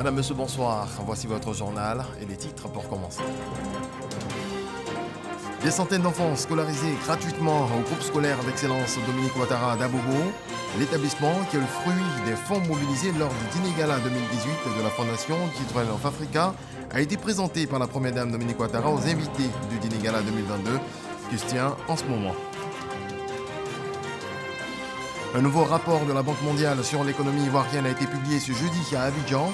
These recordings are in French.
Madame, Monsieur, bonsoir. Voici votre journal et les titres pour commencer. Des centaines d'enfants scolarisés gratuitement au groupe scolaire d'excellence Dominique Ouattara d'Abobo. L'établissement qui est le fruit des fonds mobilisés lors du dîner gala 2018 de la Fondation Children of Africa a été présenté par la première dame Dominique Ouattara aux invités du dîner gala 2022 qui se tient en ce moment. Un nouveau rapport de la Banque mondiale sur l'économie ivoirienne a été publié ce jeudi à Abidjan.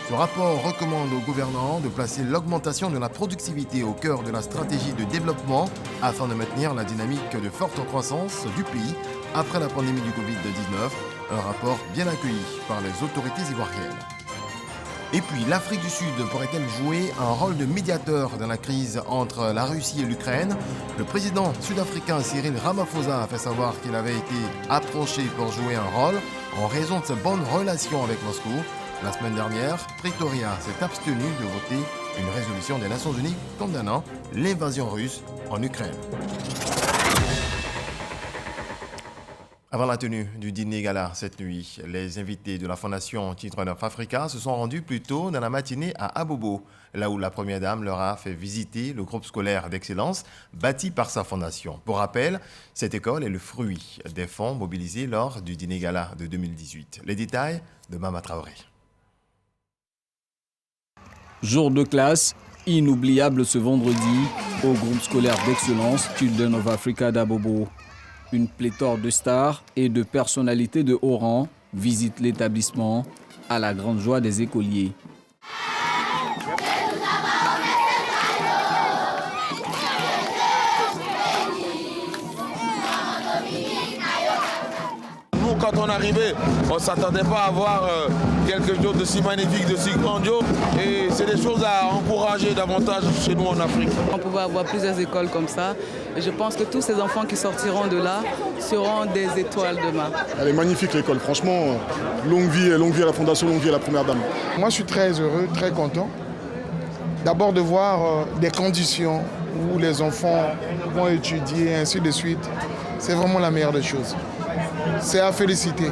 Ce rapport recommande aux gouvernants de placer l'augmentation de la productivité au cœur de la stratégie de développement afin de maintenir la dynamique de forte croissance du pays après la pandémie du Covid-19. Un rapport bien accueilli par les autorités ivoiriennes. Et puis, l'Afrique du Sud pourrait-elle jouer un rôle de médiateur dans la crise entre la Russie et l'Ukraine? Le président sud-africain Cyril Ramaphosa a fait savoir qu'il avait été approché pour jouer un rôle en raison de ses bonnes relations avec Moscou. La semaine dernière, Pretoria s'est abstenu de voter une résolution des Nations Unies condamnant l'invasion russe en Ukraine. Avant la tenue du dîner gala cette nuit, les invités de la Fondation Children of Africa se sont rendus plus tôt dans la matinée à Abobo, là où la première dame leur a fait visiter le groupe scolaire d'excellence bâti par sa fondation. Pour rappel, cette école est le fruit des fonds mobilisés lors du dîner gala de 2018. Les détails de Mama Traoré. Jour de classe, inoubliable ce vendredi au groupe scolaire d'excellence Children of Africa d'Abobo. Une pléthore de stars et de personnalités de haut rang visitent l'établissement à la grande joie des écoliers. Nous, quand on arrivait, on ne s'attendait pas à voir quelque chose de si magnifique, de si grandiose. Et c'est des choses à encourager davantage chez nous en Afrique. On pouvait avoir plusieurs écoles comme ça. Et je pense que tous ces enfants qui sortiront de là seront des étoiles demain. Elle est magnifique l'école, franchement. Longue vie à la Fondation, longue vie à la Première Dame. Moi je suis très heureux, très content. D'abord de voir des conditions où les enfants vont étudier, ainsi de suite. C'est vraiment la meilleure des choses. C'est à féliciter.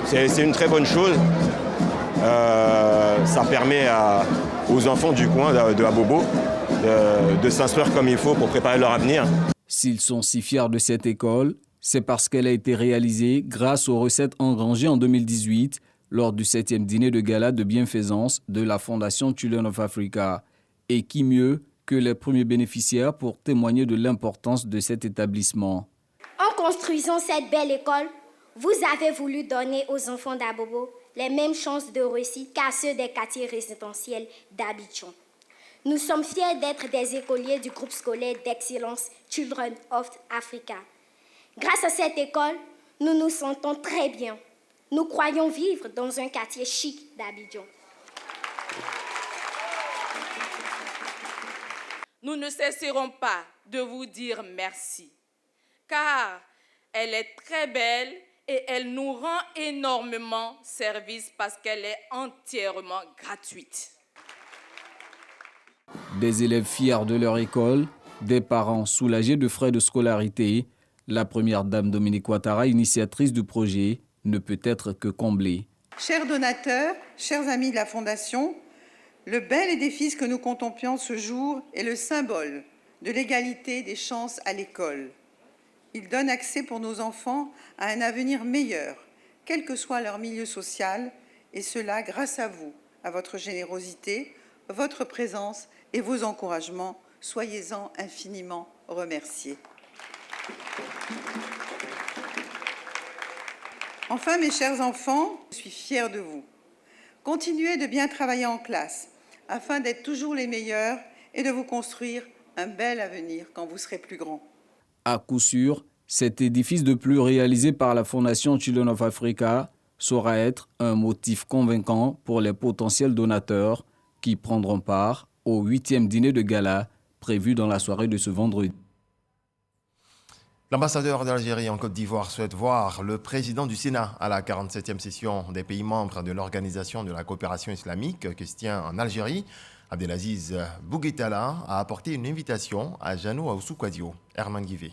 C'est une très bonne chose. Ça permet aux enfants du coin de Abobo de s'instruire comme il faut pour préparer leur avenir. S'ils sont si fiers de cette école, c'est parce qu'elle a été réalisée grâce aux recettes engrangées en 2018 lors du 7e dîner de gala de bienfaisance de la Fondation Children of Africa. Et qui mieux que les premiers bénéficiaires pour témoigner de l'importance de cet établissement. En construisant cette belle école, vous avez voulu donner aux enfants d'Abobo les mêmes chances de réussite qu'à ceux des quartiers résidentiels d'Abidjan. Nous sommes fiers d'être des écoliers du groupe scolaire d'excellence Children of Africa. Grâce à cette école, nous nous sentons très bien. Nous croyons vivre dans un quartier chic d'Abidjan. Nous ne cesserons pas de vous dire merci, car elle est très belle et elle nous rend énormément service parce qu'elle est entièrement gratuite. Des élèves fiers de leur école, des parents soulagés de frais de scolarité, la première dame Dominique Ouattara, initiatrice du projet, ne peut être que comblée. Chers donateurs, chers amis de la Fondation, le bel édifice que nous contemplions ce jour est le symbole de l'égalité des chances à l'école. Il donne accès pour nos enfants à un avenir meilleur, quel que soit leur milieu social, et cela grâce à vous, à votre générosité, votre présence et vos encouragements. Soyez-en infiniment remerciés. Enfin, mes chers enfants, je suis fière de vous. Continuez de bien travailler en classe afin d'être toujours les meilleurs et de vous construire un bel avenir quand vous serez plus grands. À coup sûr, cet édifice de plus réalisé par la Fondation Children of Africa saura être un motif convaincant pour les potentiels donateurs qui prendront part au 8e dîner de gala prévu dans la soirée de ce vendredi. L'ambassadeur d'Algérie en Côte d'Ivoire souhaite voir le président du Sénat à la 47e session des pays membres de l'Organisation de la coopération islamique qui se tient en Algérie. Abdelaziz Bouguetala a apporté une invitation à Jeannot Ahoussou Kouadio. Herman Guivet.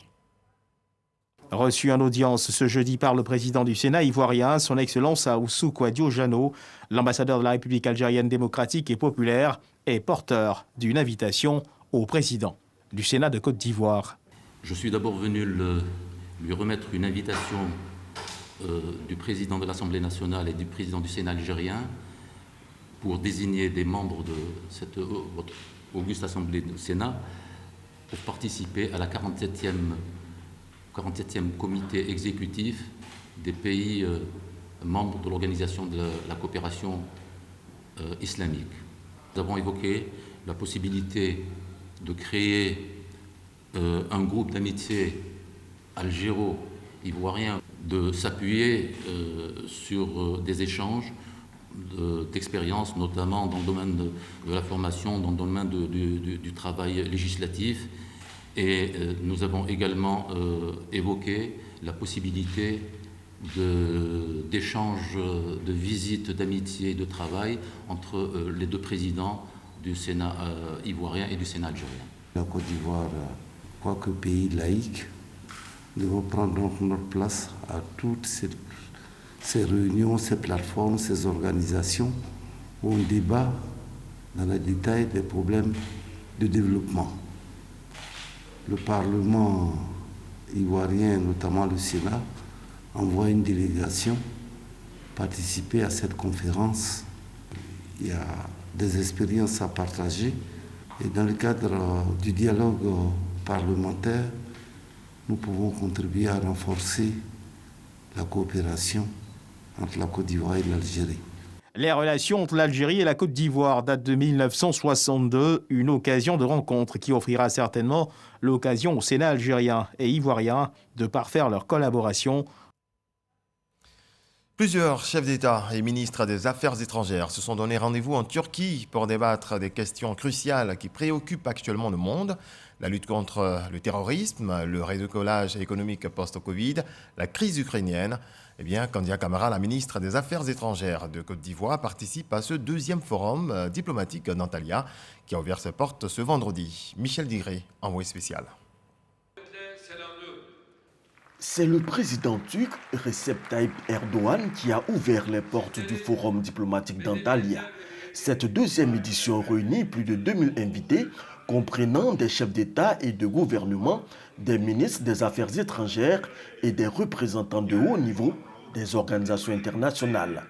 Reçu en audience ce jeudi par le président du Sénat ivoirien, son Excellence Ahoussou Kouadio Jano, l'ambassadeur de la République algérienne démocratique et populaire, est porteur d'une invitation au président du Sénat de Côte d'Ivoire. Je suis d'abord venu lui remettre une invitation du président de l'Assemblée nationale et du président du Sénat algérien pour désigner des membres de cette auguste Assemblée du Sénat pour participer à la 47e comité exécutif des pays membres de l'Organisation de la coopération islamique. Nous avons évoqué la possibilité de créer un groupe d'amitié algéro-ivoirien, de s'appuyer sur des échanges d'expériences, notamment dans le domaine de la formation, dans le domaine du travail législatif. Et nous avons également évoqué la possibilité d'échanges, de visites d'amitié et de travail entre les deux présidents du Sénat ivoirien et du Sénat algérien. La Côte d'Ivoire, quoique pays laïque, devons prendre notre place à toutes ces réunions, ces plateformes, ces organisations où on débat dans le détail des problèmes de développement. Le Parlement ivoirien, notamment le Sénat, envoie une délégation participer à cette conférence. Il y a des expériences à partager et dans le cadre du dialogue parlementaire, nous pouvons contribuer à renforcer la coopération entre la Côte d'Ivoire et l'Algérie. Les relations entre l'Algérie et la Côte d'Ivoire datent de 1962, une occasion de rencontre qui offrira certainement l'occasion au Sénat algérien et ivoirien de parfaire leur collaboration. Plusieurs chefs d'État et ministres des Affaires étrangères se sont donné rendez-vous en Turquie pour débattre des questions cruciales qui préoccupent actuellement le monde. La lutte contre le terrorisme, le redécollage économique post-Covid, la crise ukrainienne. Eh bien, Kandia Camara, la ministre des Affaires étrangères de Côte d'Ivoire, participe à ce deuxième forum diplomatique d'Antalya qui a ouvert ses portes ce vendredi. Michel Digré, envoyé spécial. C'est le président turc Recep Tayyip Erdogan qui a ouvert les portes du forum diplomatique d'Antalya. Cette deuxième édition réunit plus de 2000 invités, comprenant des chefs d'État et de gouvernement, des ministres des Affaires étrangères et des représentants de haut niveau des organisations internationales.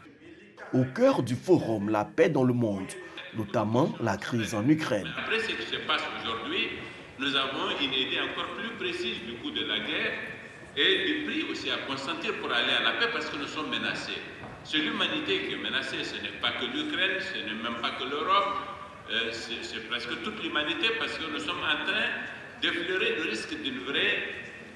Au cœur du forum, la paix dans le monde, notamment la crise en Ukraine. Après ce qui se passe aujourd'hui, nous avons une idée encore plus précise du coût de la guerre et du prix aussi à consentir pour aller à la paix parce que nous sommes menacés. C'est l'humanité qui est menacée, ce n'est pas que l'Ukraine, ce n'est même pas que l'Europe, c'est presque toute l'humanité parce que nous sommes en train d'effleurer le risque d'une vraie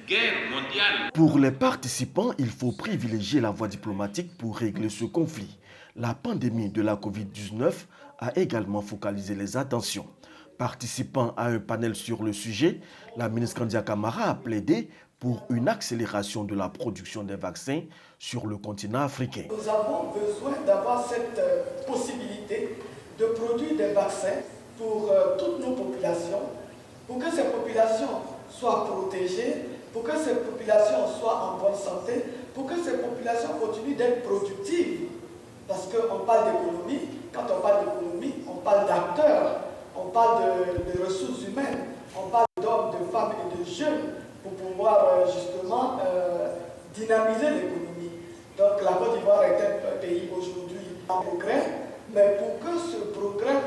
guerre mondiale. Pour les participants, il faut privilégier la voie diplomatique pour régler ce conflit. La pandémie de la Covid-19 a également focalisé les attentions. Participant à un panel sur le sujet, la ministre Kandia Camara a plaidé pour une accélération de la production des vaccins sur le continent africain. Nous avons besoin d'avoir cette possibilité de produire des vaccins pour toutes nos populations, pour que ces populations soient protégées, pour que ces populations soient en bonne santé, pour que ces populations continuent d'être productives. Parce qu'on parle d'économie, quand on parle d'économie, on parle d'acteurs, on parle de ressources humaines, on parle d'hommes, de femmes et de jeunes pour pouvoir justement dynamiser l'économie. Donc la Côte d'Ivoire est un pays aujourd'hui en progrès, mais pour que ce progrès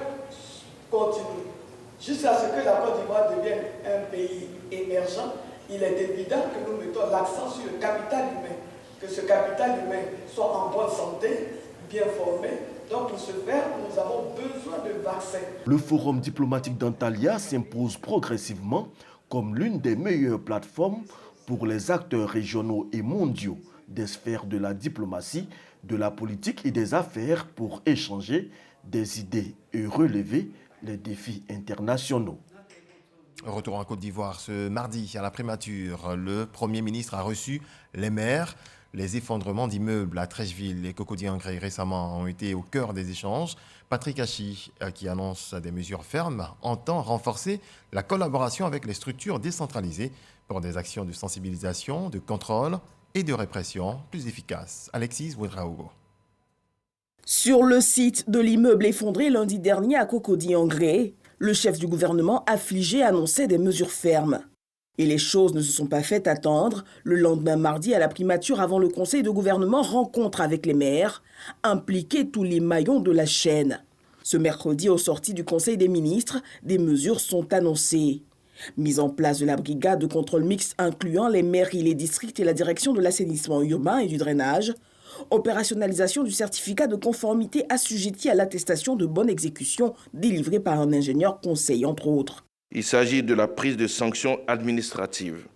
continue, jusqu'à ce que la Côte d'Ivoire devienne un pays émergent, il est évident que nous mettons l'accent sur le capital humain, que ce capital humain soit en bonne santé, bien formé. Donc pour ce faire, nous avons besoin de vaccins. Le forum diplomatique d'Antalya s'impose progressivement comme l'une des meilleures plateformes pour les acteurs régionaux et mondiaux des sphères de la diplomatie, de la politique et des affaires pour échanger des idées et relever les défis internationaux. Retour en Côte d'Ivoire ce mardi à la primature. Le Premier ministre a reçu les maires Les effondrements d'immeubles à Trècheville et Cocody-Angré récemment ont été au cœur des échanges. Patrick Hachi, qui annonce des mesures fermes, entend renforcer la collaboration avec les structures décentralisées pour des actions de sensibilisation, de contrôle et de répression plus efficaces. Alexis Ouedraogo. Sur le site de l'immeuble effondré lundi dernier à Cocody-Angré, le chef du gouvernement affligé annonçait des mesures fermes. Et les choses ne se sont pas fait attendre. Le lendemain mardi, à la primature, avant le conseil de gouvernement, rencontre avec les maires, impliquer tous les maillons de la chaîne. Ce mercredi, au sorti du conseil des ministres, des mesures sont annoncées. Mise en place de la brigade de contrôle mixte incluant les mairies, les districts et la direction de l'assainissement urbain et du drainage. Opérationnalisation du certificat de conformité assujetti à l'attestation de bonne exécution délivré par un ingénieur conseil, entre autres. Il s'agit de la prise de sanctions administratives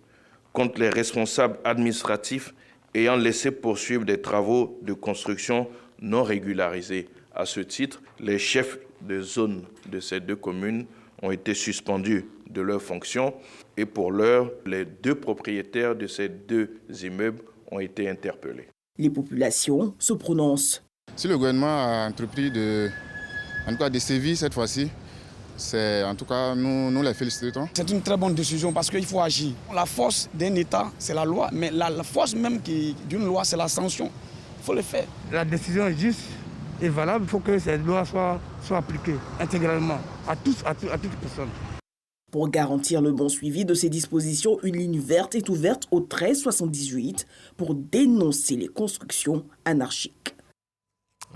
contre les responsables administratifs ayant laissé poursuivre des travaux de construction non régularisés. À ce titre, les chefs de zone de ces deux communes ont été suspendus de leurs fonctions et pour l'heure, les deux propriétaires de ces deux immeubles ont été interpellés. Les populations se prononcent. Si le gouvernement a entrepris de sévir cette fois-ci, en tout cas, nous les félicitons. C'est une très bonne décision parce qu'il faut agir. La force d'un État, c'est la loi, mais la force même d'une loi, c'est la sanction. Il faut le faire. La décision est juste et valable. Il faut que cette loi soit appliquée intégralement à toutes personnes. Pour garantir le bon suivi de ces dispositions, une ligne verte est ouverte au 1378 pour dénoncer les constructions anarchiques.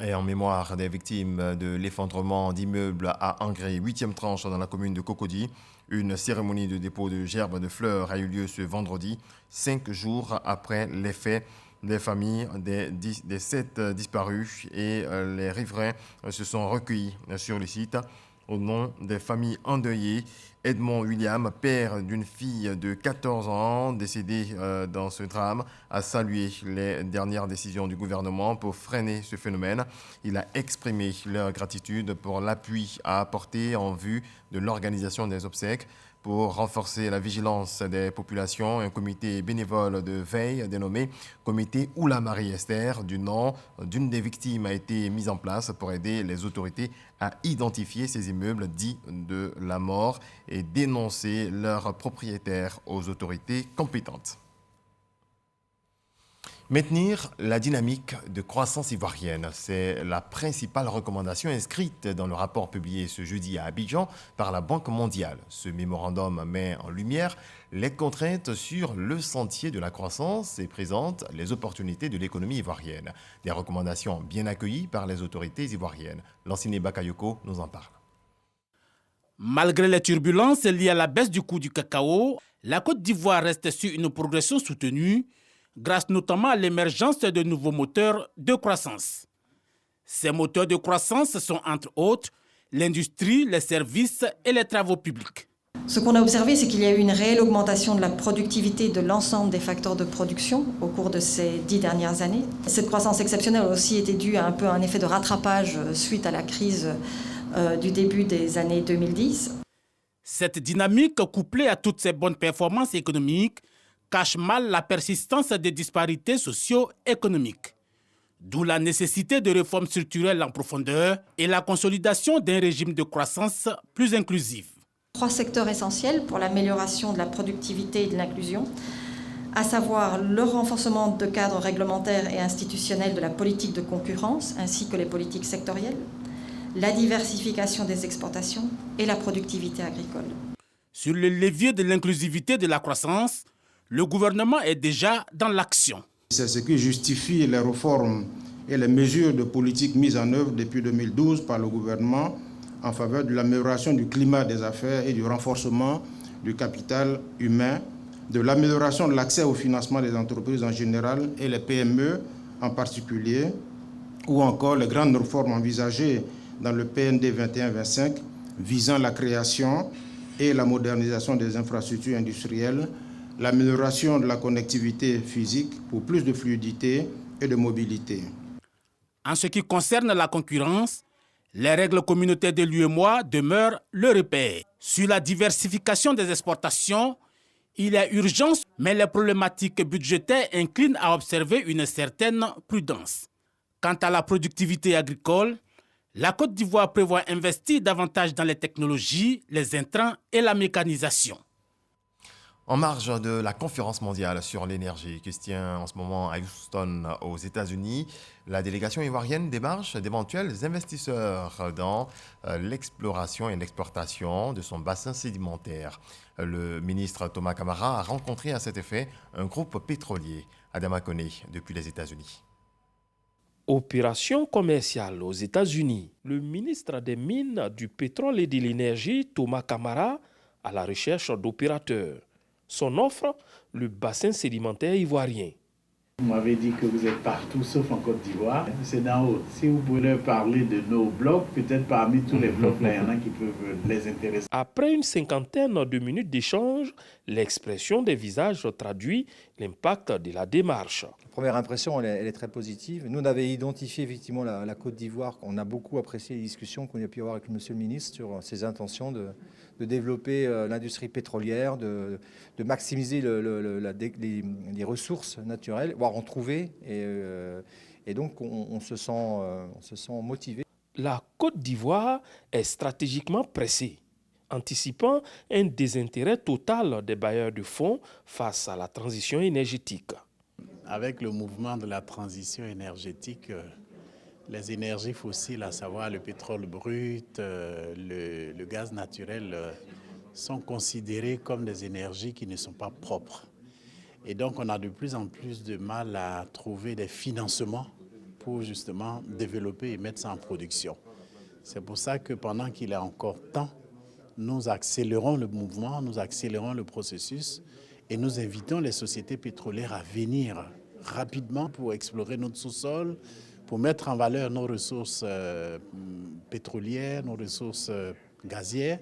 Et en mémoire des victimes de l'effondrement d'immeubles à Angré, 8e tranche dans la commune de Cocody, une cérémonie de dépôt de gerbes de fleurs a eu lieu ce vendredi, 5 jours après les faits. Les familles des 7 disparus et les riverains se sont recueillis sur le site. Au nom des familles endeuillées, Edmond William, père d'une fille de 14 ans décédée dans ce drame, a salué les dernières décisions du gouvernement pour freiner ce phénomène. Il a exprimé leur gratitude pour l'appui à apporter en vue de l'organisation des obsèques. Pour renforcer la vigilance des populations, un comité bénévole de veille dénommé Comité Oula Marie-Esther, du nom d'une des victimes, a été mis en place pour aider les autorités à identifier ces immeubles dits de la mort et dénoncer leurs propriétaires aux autorités compétentes. Maintenir la dynamique de croissance ivoirienne, c'est la principale recommandation inscrite dans le rapport publié ce jeudi à Abidjan par la Banque mondiale. Ce mémorandum met en lumière les contraintes sur le sentier de la croissance et présente les opportunités de l'économie ivoirienne. Des recommandations bien accueillies par les autorités ivoiriennes. Lanciné Bakayoko nous en parle. Malgré les turbulences liées à la baisse du coût du cacao, la Côte d'Ivoire reste sur une progression soutenue, grâce notamment à l'émergence de nouveaux moteurs de croissance. Ces moteurs de croissance sont entre autres l'industrie, les services et les travaux publics. Ce qu'on a observé, c'est qu'il y a eu une réelle augmentation de la productivité de l'ensemble des facteurs de production au cours de ces 10 dernières années. Cette croissance exceptionnelle a aussi été due à un effet de rattrapage suite à la crise du début des années 2010. Cette dynamique, couplée à toutes ces bonnes performances économiques, cache mal la persistance des disparités socio-économiques. D'où la nécessité de réformes structurelles en profondeur et la consolidation d'un régime de croissance plus inclusif. 3 secteurs essentiels pour l'amélioration de la productivité et de l'inclusion, à savoir le renforcement de cadres réglementaires et institutionnels de la politique de concurrence ainsi que les politiques sectorielles, la diversification des exportations et la productivité agricole. Sur le levier de l'inclusivité de la croissance, le gouvernement est déjà dans l'action. C'est ce qui justifie les réformes et les mesures de politique mises en œuvre depuis 2012 par le gouvernement en faveur de l'amélioration du climat des affaires et du renforcement du capital humain, de l'amélioration de l'accès au financement des entreprises en général et les PME en particulier, ou encore les grandes réformes envisagées dans le PND 21-25 visant la création et la modernisation des infrastructures industrielles, l'amélioration de la connectivité physique pour plus de fluidité et de mobilité. En ce qui concerne la concurrence, les règles communautaires de l'UEMOA demeurent le repère. Sur la diversification des exportations, Il y a urgence, mais les problématiques budgétaires inclinent à observer une certaine prudence. Quant à la productivité agricole, la Côte d'Ivoire prévoit investir davantage dans les technologies, les intrants et la mécanisation. En marge de la conférence mondiale sur l'énergie qui se tient en ce moment à Houston, aux États-Unis, la délégation ivoirienne démarche d'éventuels investisseurs dans l'exploration et l'exportation de son bassin sédimentaire. Le ministre Thomas Camara a rencontré à cet effet un groupe pétrolier, Adama Koné, depuis les États-Unis. Opération commerciale aux États-Unis. Le ministre des Mines, du Pétrole et de l'Énergie, Thomas Camara, à la recherche d'opérateurs. Son offre, le bassin sédimentaire ivoirien. Vous m'avez dit que vous êtes partout sauf en Côte d'Ivoire. C'est d'en haut. Si vous pouvez leur parler de nos blocs, peut-être parmi tous les blocs, là, il y en a qui peuvent les intéresser. Après une cinquantaine de minutes d'échange, l'expression des visages traduit l'impact de la démarche. La première impression, elle est très positive. Nous, on avait identifié effectivement la Côte d'Ivoire. On a beaucoup apprécié les discussions qu'on a pu avoir avec Monsieur le ministre sur ses intentions de développer l'industrie pétrolière, de maximiser les ressources naturelles, voire en trouver. Et donc, on se sent motivé. La Côte d'Ivoire est stratégiquement pressée, anticipant un désintérêt total des bailleurs de fonds face à la transition énergétique. Avec le mouvement de la transition énergétique, les énergies fossiles, à savoir le pétrole brut, le gaz naturel, sont considérées comme des énergies qui ne sont pas propres. Et donc, on a de plus en plus de mal à trouver des financements pour justement développer et mettre ça en production. C'est pour ça que pendant qu'il est encore temps, nous accélérons le mouvement, nous accélérons le processus et nous invitons les sociétés pétrolières à venir rapidement pour explorer notre sous-sol, pour mettre en valeur nos ressources pétrolières, nos ressources gazières.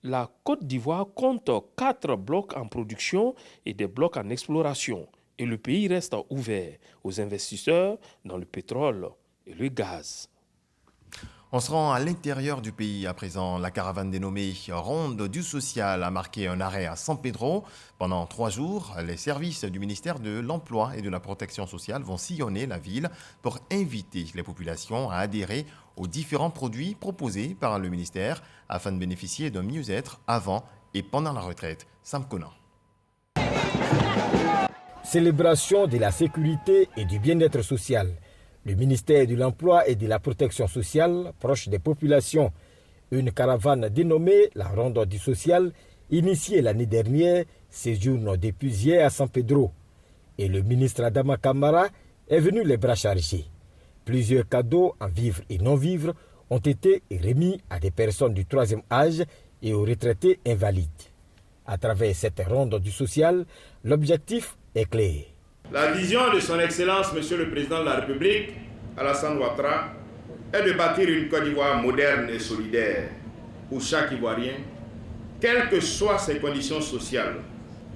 La Côte d'Ivoire compte 4 blocs en production et des blocs en exploration. Et le pays reste ouvert aux investisseurs dans le pétrole et le gaz. On se rend à l'intérieur du pays à présent. La caravane dénommée Ronde du Social a marqué un arrêt à San Pedro. Pendant 3 jours, les services du ministère de l'Emploi et de la Protection sociale vont sillonner la ville pour inviter les populations à adhérer aux différents produits proposés par le ministère afin de bénéficier d'un mieux-être avant et pendant la retraite. Sam Conan. Célébration de la sécurité et du bien-être social. Le ministère de l'Emploi et de la Protection sociale, proche des populations. Une caravane dénommée la Ronde du Social, initiée l'année dernière, séjourne depuis hier à San Pedro. Et le ministre Adama Camara est venu les bras chargés. Plusieurs cadeaux en vivres et non-vivres ont été remis à des personnes du 3e âge et aux retraités invalides. À travers cette Ronde du Social, l'objectif est clair. La vision de son Excellence, Monsieur le Président de la République, Alassane Ouattara, est de bâtir une Côte d'Ivoire moderne et solidaire, où chaque Ivoirien, quelles que soient ses conditions sociales,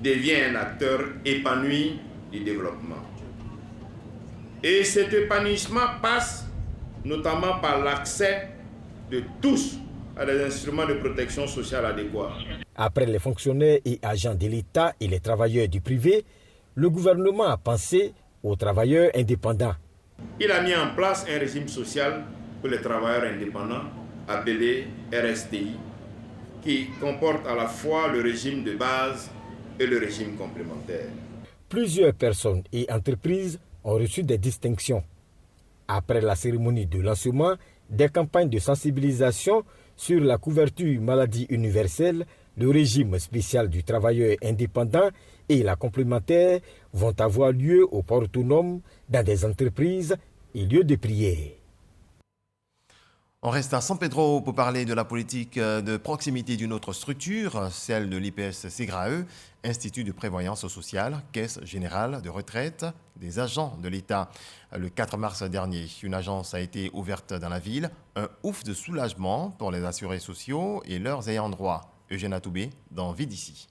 devient un acteur épanoui du développement. Et cet épanouissement passe notamment par l'accès de tous à des instruments de protection sociale adéquats. Après les fonctionnaires et agents de l'État et les travailleurs du privé, le gouvernement a pensé aux travailleurs indépendants. Il a mis en place un régime social pour les travailleurs indépendants, appelé RSTI, qui comporte à la fois le régime de base et le régime complémentaire. Plusieurs personnes et entreprises ont reçu des distinctions. Après la cérémonie de lancement, des campagnes de sensibilisation sur la couverture maladie universelle, le régime spécial du travailleur indépendant et la complémentaire vont avoir lieu au port autonome, dans des entreprises et lieux de prière. On reste à San Pedro pour parler de la politique de proximité d'une autre structure, celle de l'IPS SEGRAE, Institut de prévoyance sociale, Caisse générale de retraite des agents de l'État. Le 4 mars dernier, une agence a été ouverte dans la ville, un ouf de soulagement pour les assurés sociaux et leurs ayants droit. Eugène Atoubé dans Vie d'ici.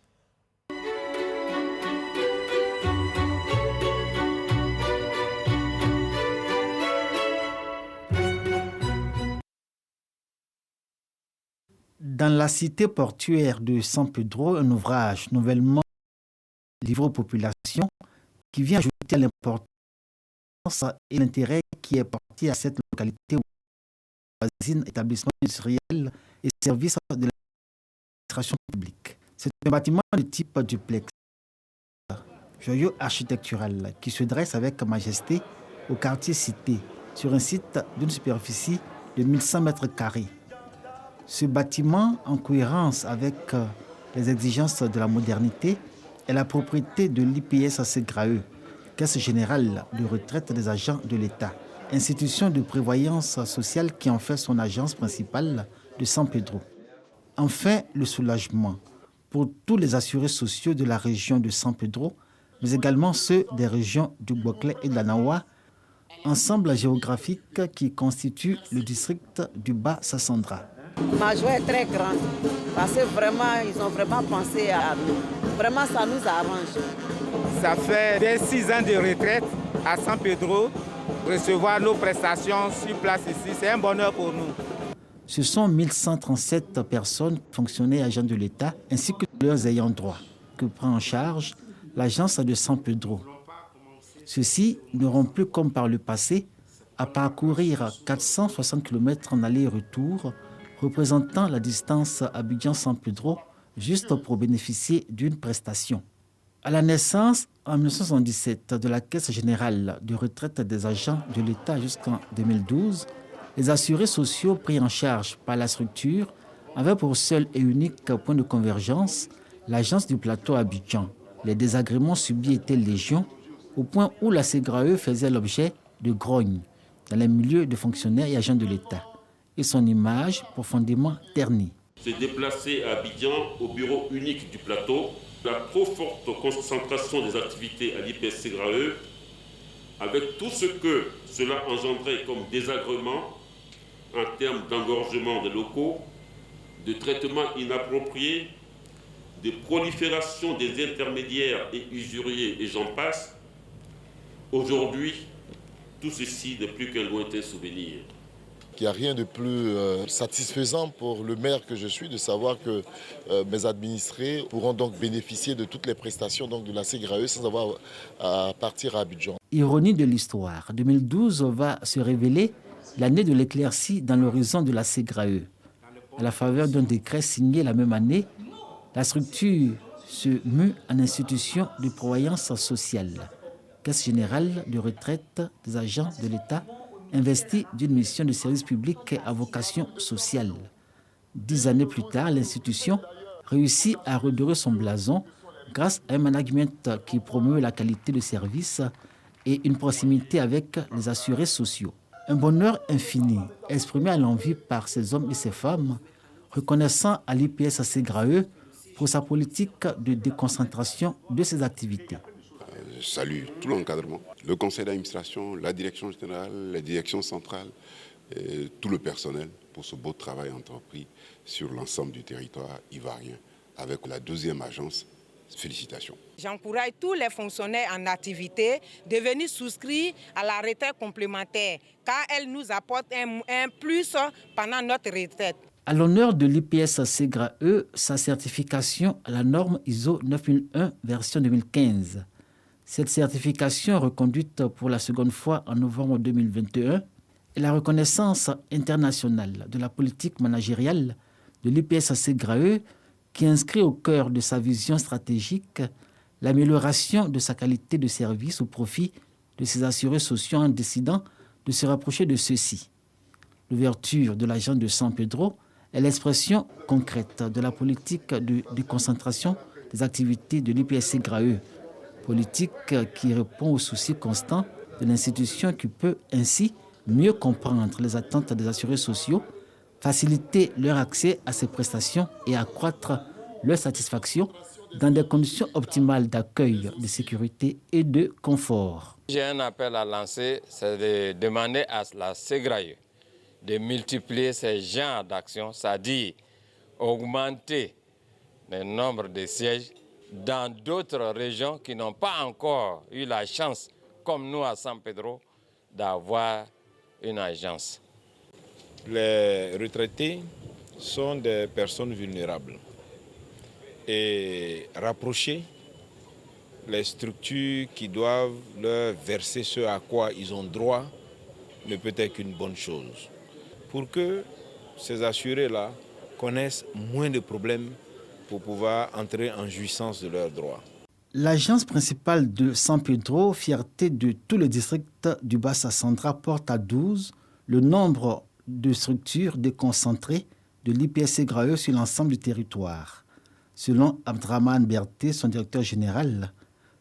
Dans la cité portuaire de San Pedro, un ouvrage nouvellement livré aux populations, qui vient ajouter à l'importance et l'intérêt qui est porté à cette localité voisine, établissement industriel et services de l'administration publique. C'est un bâtiment de type duplex, joyau architectural, qui se dresse avec majesté au quartier Cité, sur un site d'une superficie de 1100 mètres carrés. Ce bâtiment, en cohérence avec les exigences de la modernité, est la propriété de l'IPS Ségrae, Caisse générale de retraite des agents de l'État, institution de prévoyance sociale qui en fait son agence principale de San Pedro. Enfin, le soulagement pour tous les assurés sociaux de la région de San Pedro, mais également ceux des régions du Boclé et de l'Anawa, ensemble géographique qui constitue le district du Bas-Sassandra. Ma joie est très grande parce que vraiment, ils ont vraiment pensé à nous. Vraiment, ça nous arrange. Ça fait 6 ans de retraite à San Pedro. Recevoir nos prestations sur place ici, c'est un bonheur pour nous. Ce sont 1137 personnes, fonctionnaires et agents de l'État, ainsi que leurs ayants droit, que prend en charge l'agence de San Pedro. Ceux-ci n'auront plus, comme par le passé, à parcourir 460 km en aller-retour, représentant la distance Abidjan-San Pedro, juste pour bénéficier d'une prestation. À la naissance, en 1977, de la Caisse générale de retraite des agents de l'État jusqu'en 2012, les assurés sociaux pris en charge par la structure avaient pour seul et unique point de convergence l'agence du plateau Abidjan. Les désagréments subis étaient légion, au point où la Ségrae faisait l'objet de grognes dans les milieux de fonctionnaires et agents de l'État, et son image profondément ternie. Se déplacer à Abidjan, au bureau unique du plateau, la trop forte concentration des activités à l'IPS Ségrae, avec tout ce que cela engendrait comme désagrément en termes d'engorgement des locaux, de traitement inapproprié, de prolifération des intermédiaires et usuriers et j'en passe, aujourd'hui, tout ceci n'est plus qu'un lointain souvenir. Il n'y a rien de plus satisfaisant pour le maire que je suis de savoir que mes administrés pourront donc bénéficier de toutes les prestations donc, de la Ségrae sans avoir à partir à Abidjan. Ironie de l'histoire, 2012 va se révéler l'année de l'éclaircie dans l'horizon de la Ségrae. À la faveur d'un décret signé la même année, la structure se mue en institution de prévoyance sociale, Caisse générale de retraite des agents de l'État, investi d'une mission de service public à vocation sociale. 10 années plus tard, l'institution réussit à redorer son blason grâce à un management qui promeut la qualité de service et une proximité avec les assurés sociaux. Un bonheur infini exprimé à l'envi par ces hommes et ces femmes, reconnaissant à l'IPS Ségrae pour sa politique de déconcentration de ses activités. Je salue tout l'encadrement, le conseil d'administration, la direction générale, la direction centrale, et tout le personnel pour ce beau travail entrepris sur l'ensemble du territoire ivoirien avec la deuxième agence. Félicitations. J'encourage tous les fonctionnaires en activité de venir souscrire à la retraite complémentaire car elle nous apporte un plus pendant notre retraite. À l'honneur de l'IPS Ségrae, sa certification à la norme ISO 9001 version 2015. Cette certification, reconduite pour la seconde fois en novembre 2021, est la reconnaissance internationale de la politique managériale de l'IPS Ségrae qui inscrit au cœur de sa vision stratégique l'amélioration de sa qualité de service au profit de ses assurés sociaux en décidant de se rapprocher de ceux-ci. L'ouverture de l'agence de San Pedro est l'expression concrète de la politique de déconcentration des activités de l'IPS Ségrae, politique qui répond aux soucis constants de l'institution qui peut ainsi mieux comprendre les attentes des assurés sociaux, faciliter leur accès à ces prestations et accroître leur satisfaction dans des conditions optimales d'accueil, de sécurité et de confort. J'ai un appel à lancer, c'est de demander à la Ségrae de multiplier ces genres d'actions, c'est-à-dire augmenter le nombre de sièges dans d'autres régions qui n'ont pas encore eu la chance, comme nous à San Pedro, d'avoir une agence. Les retraités sont des personnes vulnérables et rapprocher les structures qui doivent leur verser ce à quoi ils ont droit ne peut être qu'une bonne chose. Pour que ces assurés-là connaissent moins de problèmes pour pouvoir entrer en jouissance de leurs droits. L'agence principale de San Pedro, fierté de tout le district du Bassa-Central, porte à 12 le nombre de structures déconcentrées de l'IPSC-GRAE sur l'ensemble du territoire. Selon Abdraman Berté, son directeur général,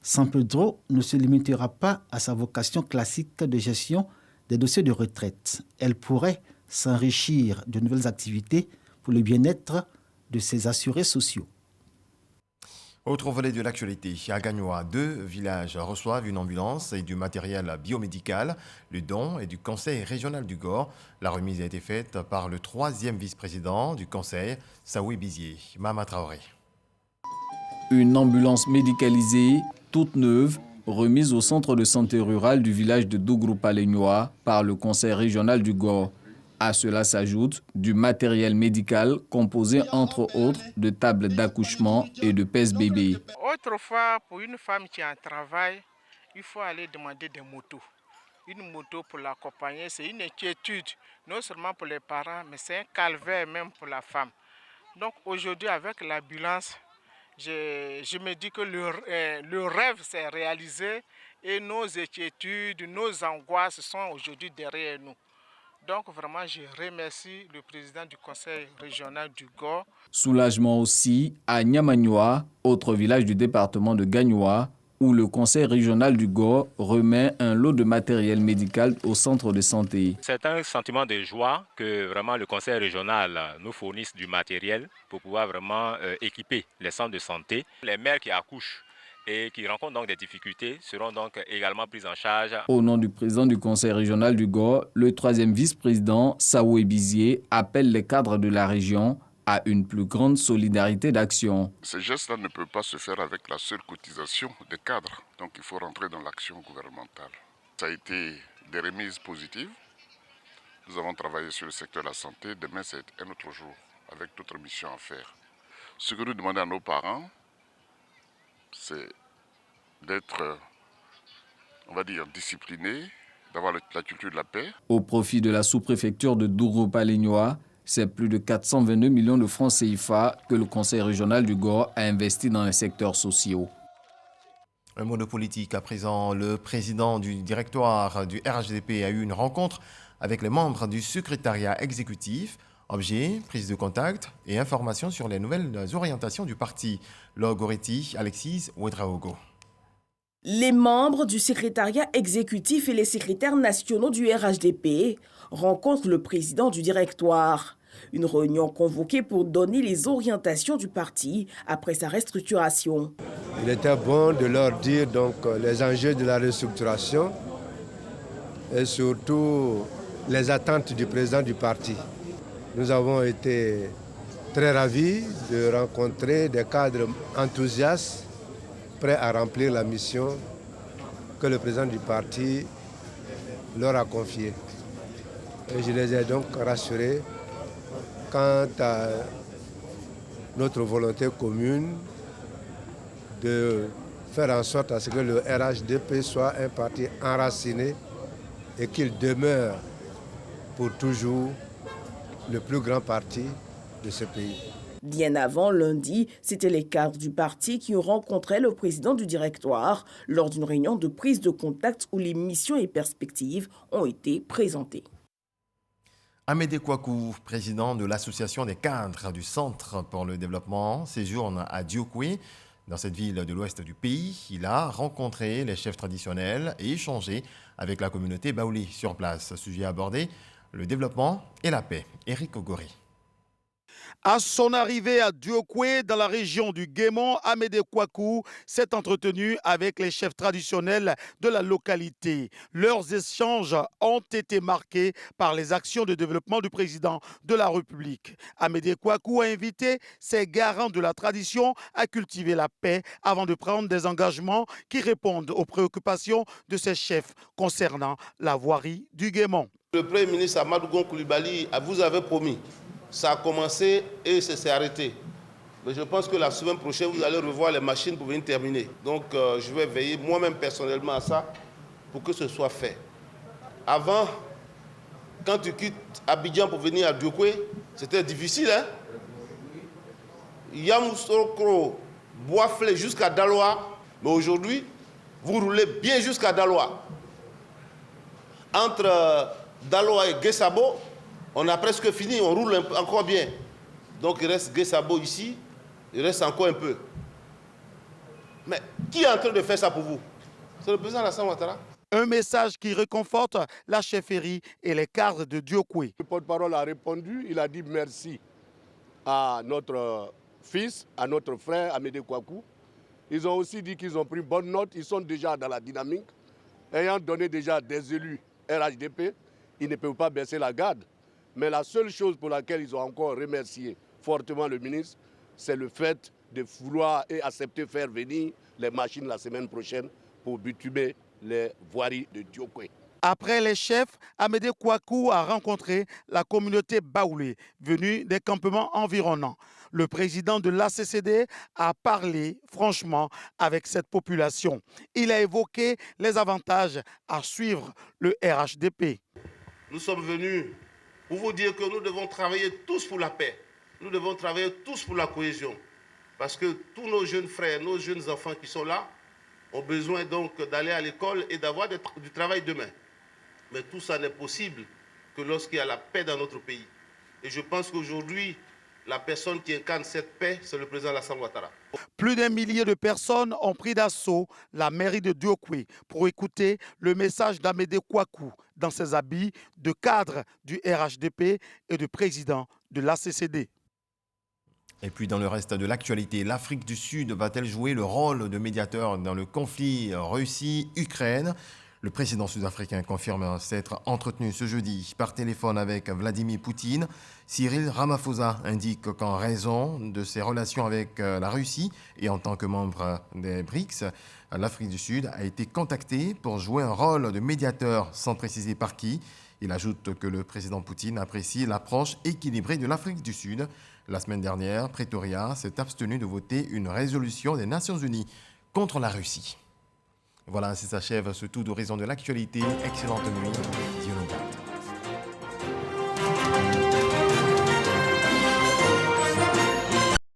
San Pedro ne se limitera pas à sa vocation classique de gestion des dossiers de retraite. Elle pourrait s'enrichir de nouvelles activités pour le bien-être de ses assurés sociaux. Autre volet de l'actualité, à Gagnoa, 2 villages reçoivent une ambulance et du matériel biomédical. Le don est du Conseil régional du Gor. La remise a été faite par le 3e vice-président du Conseil, Saoui Bizier. Mama Traoré. Une ambulance médicalisée, toute neuve, remise au centre de santé rural du village de Dougrou-Palegnoa par le Conseil régional du Gor. À cela s'ajoute du matériel médical composé entre autres de tables d'accouchement et de pèse-bébé. Autrefois, pour une femme qui est en travail, il faut aller demander des motos. Une moto pour l'accompagner, c'est une inquiétude, non seulement pour les parents, mais c'est un calvaire même pour la femme. Donc aujourd'hui, avec l'ambulance, je me dis que le rêve s'est réalisé et nos inquiétudes, nos angoisses sont aujourd'hui derrière nous. Donc vraiment, je remercie le président du conseil régional du Gor. Soulagement aussi à Niamagnoa, autre village du département de Gagnoa, où le conseil régional du Gor remet un lot de matériel médical au centre de santé. C'est un sentiment de joie que vraiment le conseil régional nous fournisse du matériel pour pouvoir vraiment équiper les centres de santé. Les mères qui accouchent et qui rencontrent donc des difficultés seront donc également prises en charge. Au nom du président du conseil régional du Gor, le 3e vice-président, Saoui Bizier, appelle les cadres de la région à une plus grande solidarité d'action. Ce geste-là ne peut pas se faire avec la seule cotisation des cadres. Donc il faut rentrer dans l'action gouvernementale. Ça a été des remises positives. Nous avons travaillé sur le secteur de la santé. Demain, c'est un autre jour, avec d'autres missions à faire. Ce que nous demandons à nos parents, c'est d'être, on va dire, disciplinés, d'avoir la culture de la paix. Au profit de la sous-préfecture de Dougrou-Palegnoa, c'est plus de 422 millions de francs CFA que le conseil régional du Gor a investi dans les secteurs sociaux. Un mot de politique à présent. Le président du directoire du RHDP a eu une rencontre avec les membres du secrétariat exécutif. Objet, prise de contact et information sur les nouvelles orientations du parti. Logoretti, Alexis Ouedraogo. Les membres du secrétariat exécutif et les secrétaires nationaux du RHDP rencontrent le président du directoire. Une réunion convoquée pour donner les orientations du parti après sa restructuration. Il était bon de leur dire donc les enjeux de la restructuration et surtout les attentes du président du parti. Nous avons été très ravis de rencontrer des cadres enthousiastes, prêts à remplir la mission que le président du parti leur a confiée. Et je les ai donc rassurés quant à notre volonté commune de faire en sorte à ce que le RHDP soit un parti enraciné et qu'il demeure pour toujours le plus grand parti de ce pays. Bien avant, lundi, c'étaient les cadres du parti qui ont rencontré le président du directoire lors d'une réunion de prise de contact où les missions et perspectives ont été présentées. Amédée Kouakou, président de l'association des cadres du Centre pour le développement, séjourne à Diokoué. Dans cette ville de l'ouest du pays, il a rencontré les chefs traditionnels et échangé avec la communauté baoulé sur place. Sujet abordé, le développement et la paix. Éric Ogoré. À son arrivée à Diokoué, dans la région du Guémon, Amédée Kouakou s'est entretenu avec les chefs traditionnels de la localité. Leurs échanges ont été marqués par les actions de développement du président de la République. Amédée Kouakou a invité ses garants de la tradition à cultiver la paix avant de prendre des engagements qui répondent aux préoccupations de ses chefs concernant la voirie du Guémon. Le Premier ministre Amadou Gon Coulibaly vous avait promis. Ça a commencé et ça s'est arrêté. Mais je pense que la semaine prochaine, vous allez revoir les machines pour venir terminer. Donc je vais veiller moi-même personnellement à ça pour que ce soit fait. Avant, quand tu quittes Abidjan pour venir à Diokwe, c'était difficile, hein? Yamoussoukro, Boisflé jusqu'à Daloa, mais aujourd'hui, vous roulez bien jusqu'à Daloa. Entre Daloa et Guessabo, on a presque fini, on roule encore bien. Donc il reste Guessabo ici, il reste encore un peu. Mais qui est en train de faire ça pour vous? C'est le président Alassane Ouattara. Un message qui réconforte la chefferie et les cadres de Diokwe. Le porte-parole a répondu, il a dit merci à notre fils, à notre frère Amédée Kouakou. Ils ont aussi dit qu'ils ont pris bonne note, ils sont déjà dans la dynamique. Ayant donné déjà des élus RHDP, ils ne peuvent pas baisser la garde. Mais la seule chose pour laquelle ils ont encore remercié fortement le ministre, c'est le fait de vouloir et accepter faire venir les machines la semaine prochaine pour bitumer les voiries de Diokwe. Après les chefs, Amédée Kouakou a rencontré la communauté baoulé, venue des campements environnants. Le président de l'ACCD a parlé franchement avec cette population. Il a évoqué les avantages à suivre le RHDP. Nous sommes venus pour vous dire que nous devons travailler tous pour la paix. Nous devons travailler tous pour la cohésion. Parce que tous nos jeunes frères, nos jeunes enfants qui sont là, ont besoin donc d'aller à l'école et d'avoir du travail demain. Mais tout ça n'est possible que lorsqu'il y a la paix dans notre pays. Et je pense qu'aujourd'hui, la personne qui incarne cette paix, c'est le président Alassane Ouattara. Plus d'un millier de personnes ont pris d'assaut la mairie de Diokwe pour écouter le message d'Amédée Kouakou dans ses habits de cadre du RHDP et de président de l'ACCD. Et puis dans le reste de l'actualité, l'Afrique du Sud va-t-elle jouer le rôle de médiateur dans le conflit Russie-Ukraine? Le président sud-africain confirme s'être entretenu ce jeudi par téléphone avec Vladimir Poutine. Cyril Ramaphosa indique qu'en raison de ses relations avec la Russie et en tant que membre des BRICS, l'Afrique du Sud a été contactée pour jouer un rôle de médiateur sans préciser par qui. Il ajoute que le président Poutine apprécie l'approche équilibrée de l'Afrique du Sud. La semaine dernière, Pretoria s'est abstenu de voter une résolution des Nations Unies contre la Russie. Voilà, ainsi s'achève ce tour d'horizon de l'actualité. Excellente nuit. Dieu nous garde.